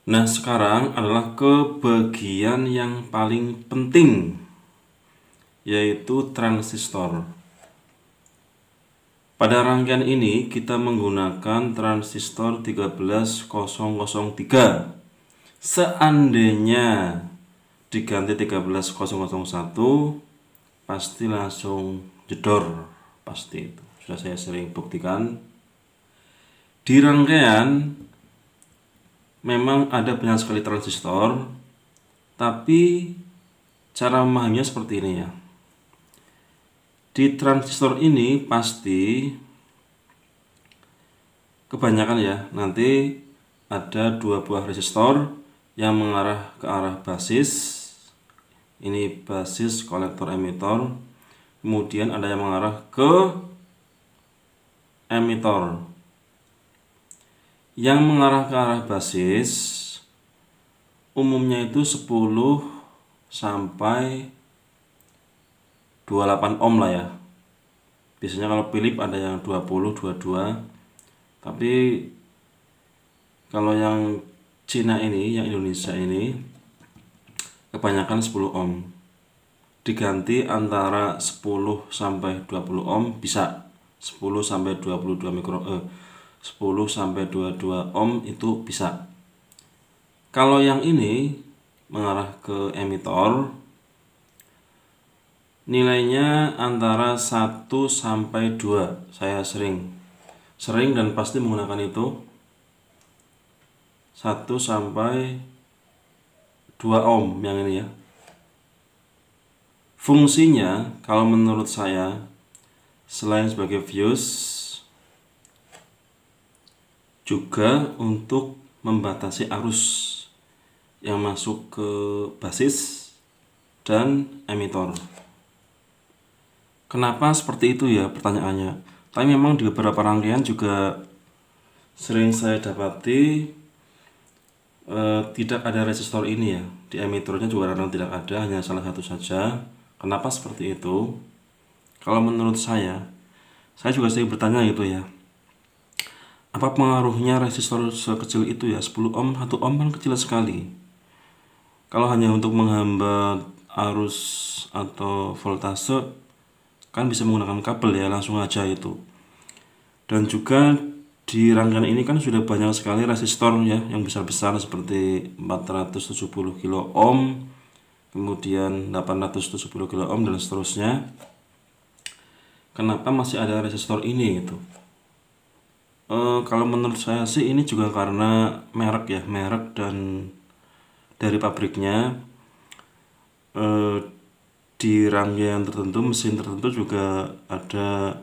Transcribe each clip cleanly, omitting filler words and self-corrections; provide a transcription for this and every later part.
Nah, sekarang adalah ke bagian yang paling penting, yaitu transistor. Pada rangkaian ini kita menggunakan transistor 13003. Seandainya diganti 13001, pasti langsung jedor, pasti itu. Sudah saya sering buktikan. Di rangkaian memang ada banyak sekali transistor, tapi cara memahaminya seperti ini ya. Di transistor ini pasti kebanyakan ya, nanti ada dua buah resistor yang mengarah ke arah basis. Ini basis kolektor emitor. Kemudian ada yang mengarah ke emitor. Yang mengarah ke arah basis umumnya itu 10 sampai 28 ohm lah ya. Biasanya kalau Philips ada yang 20, 22. Tapi kalau yang Cina ini, yang Indonesia ini kebanyakan 10 ohm. Diganti antara 10 sampai 20 ohm bisa. 10 sampai 22 10 sampai 22 ohm itu bisa. Kalau yang ini mengarah ke emitor, nilainya antara 1 sampai 2. Saya sering dan pasti menggunakan itu 1 sampai 2 ohm yang ini ya. Fungsinya kalau menurut saya selain sebagai fuse juga untuk membatasi arus yang masuk ke basis dan emitor. Kenapa seperti itu ya pertanyaannya? Tapi memang di beberapa rangkaian juga sering saya dapati tidak ada resistor ini ya. Di emitornya juga kadang tidak ada, hanya salah satu saja. Kenapa seperti itu? Kalau menurut saya juga sering bertanya gitu ya. Apa pengaruhnya resistor sekecil itu ya? 10 ohm, 1 ohm kan kecil sekali. Kalau hanya untuk menghambat arus atau voltase kan bisa menggunakan kabel ya, langsung aja itu. Dan juga di rangkaian ini kan sudah banyak sekali resistor ya, yang besar-besar seperti 470 kilo ohm, kemudian 870 kilo ohm dan seterusnya. Kenapa masih ada resistor ini gitu? Kalau menurut saya sih ini juga karena merek ya, merek dan dari pabriknya. Di rangkaian tertentu, mesin tertentu juga ada,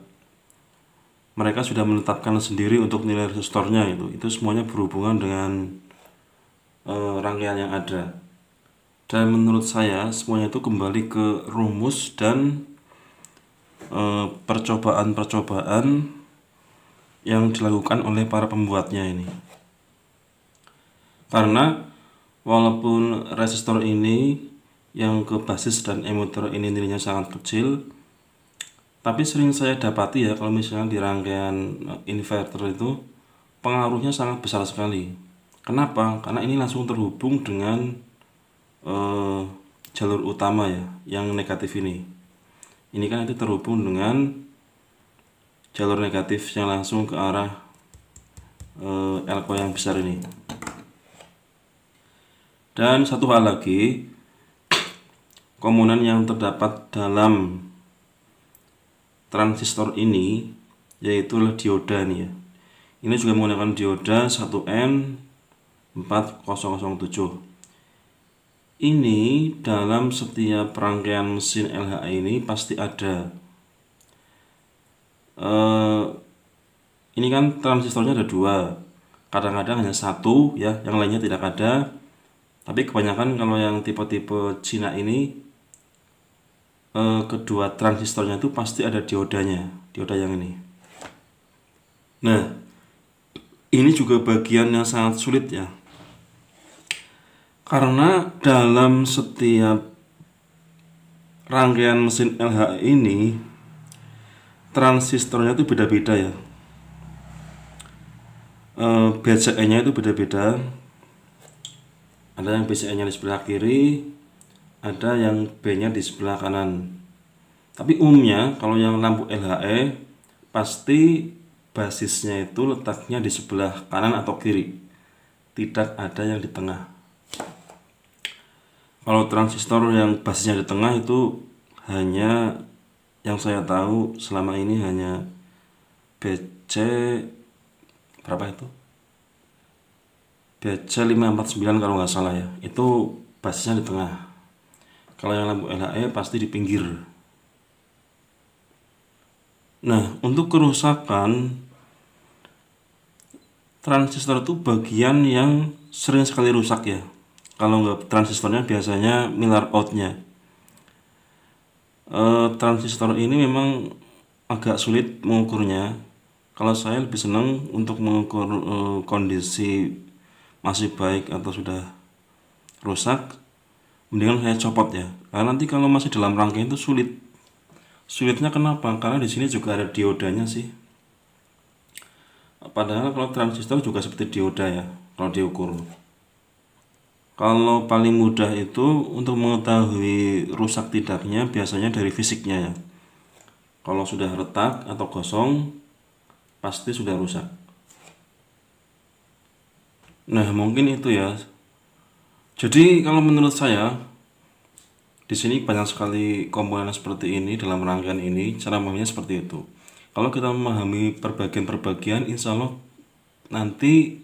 mereka sudah menetapkan sendiri untuk nilai resistornya itu semuanya berhubungan dengan rangkaian yang ada. Dan menurut saya semuanya itu kembali ke rumus dan percobaan-percobaan yang dilakukan oleh para pembuatnya ini. Karena walaupun resistor ini yang ke basis dan emitor ini nilainya sangat kecil, tapi sering saya dapati ya kalau misalnya di rangkaian inverter itu pengaruhnya sangat besar sekali. Kenapa? Karena ini langsung terhubung dengan jalur utama ya, yang negatif ini. Ini kan itu terhubung dengan jalur negatif yang langsung ke arah elko yang besar ini. Dan satu hal lagi, komponen yang terdapat dalam transistor ini yaitu dioda nih ya. Ini juga menggunakan dioda 1N4007. Ini dalam setiap rangkaian mesin LHA ini pasti ada. Ini kan transistornya ada dua, kadang-kadang hanya satu ya, yang lainnya tidak ada. Tapi kebanyakan kalau yang tipe-tipe Cina ini kedua transistornya itu pasti ada diodanya, dioda yang ini. Nah, ini juga bagian yang sangat sulit ya, karena dalam setiap rangkaian mesin LHA ini transistornya itu beda-beda ya. BCE nya itu beda-beda. Ada yang BCA-nya di sebelah kiri, ada yang B-nya di sebelah kanan. Tapi umumnya kalau yang lampu LHE pasti basisnya itu letaknya di sebelah kanan atau kiri, tidak ada yang di tengah. Kalau transistor yang basisnya di tengah itu hanya, yang saya tahu selama ini hanya BC berapa itu? BC 549 kalau nggak salah ya. Itu basisnya di tengah. Kalau yang lampu LHE pasti di pinggir. Nah, untuk kerusakan transistor itu bagian yang sering sekali rusak ya. Kalau nggak transistornya biasanya milar outnya. Transistor ini memang agak sulit mengukurnya. Kalau saya lebih senang untuk mengukur kondisi masih baik atau sudah rusak, mendingan saya copot ya. Karena nanti kalau masih dalam rangkaian itu sulit. Sulitnya kenapa? Karena di sini juga ada diodanya sih. Padahal kalau transistor juga seperti dioda ya, kalau diukur. Kalau paling mudah itu untuk mengetahui rusak tidaknya biasanya dari fisiknya ya. Kalau sudah retak atau gosong, pasti sudah rusak. Nah, mungkin itu ya. Jadi kalau menurut saya di sini banyak sekali komponen seperti ini dalam rangkaian ini, cara memahaminya seperti itu. Kalau kita memahami perbagian-perbagian, insya Allah nanti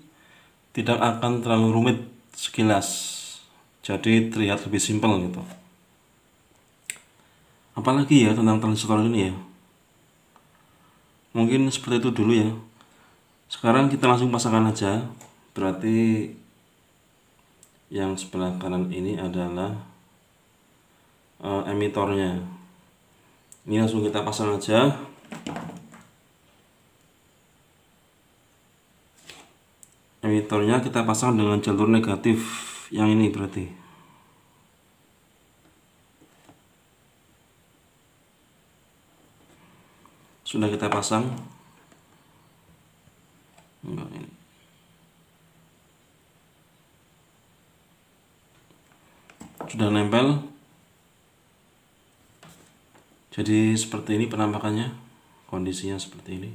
tidak akan terlalu rumit sekilas. Jadi terlihat lebih simpel gitu. Apalagi ya tentang transistor ini ya. Mungkin seperti itu dulu ya. Sekarang kita langsung pasangkan aja. Berarti yang sebelah kanan ini adalah emitornya. Ini langsung kita pasang aja. Emitornya kita pasang dengan jalur negatif yang ini berarti. Sudah kita pasang. Enggak ini. Sudah nempel. Jadi seperti ini penampakannya. Kondisinya seperti ini.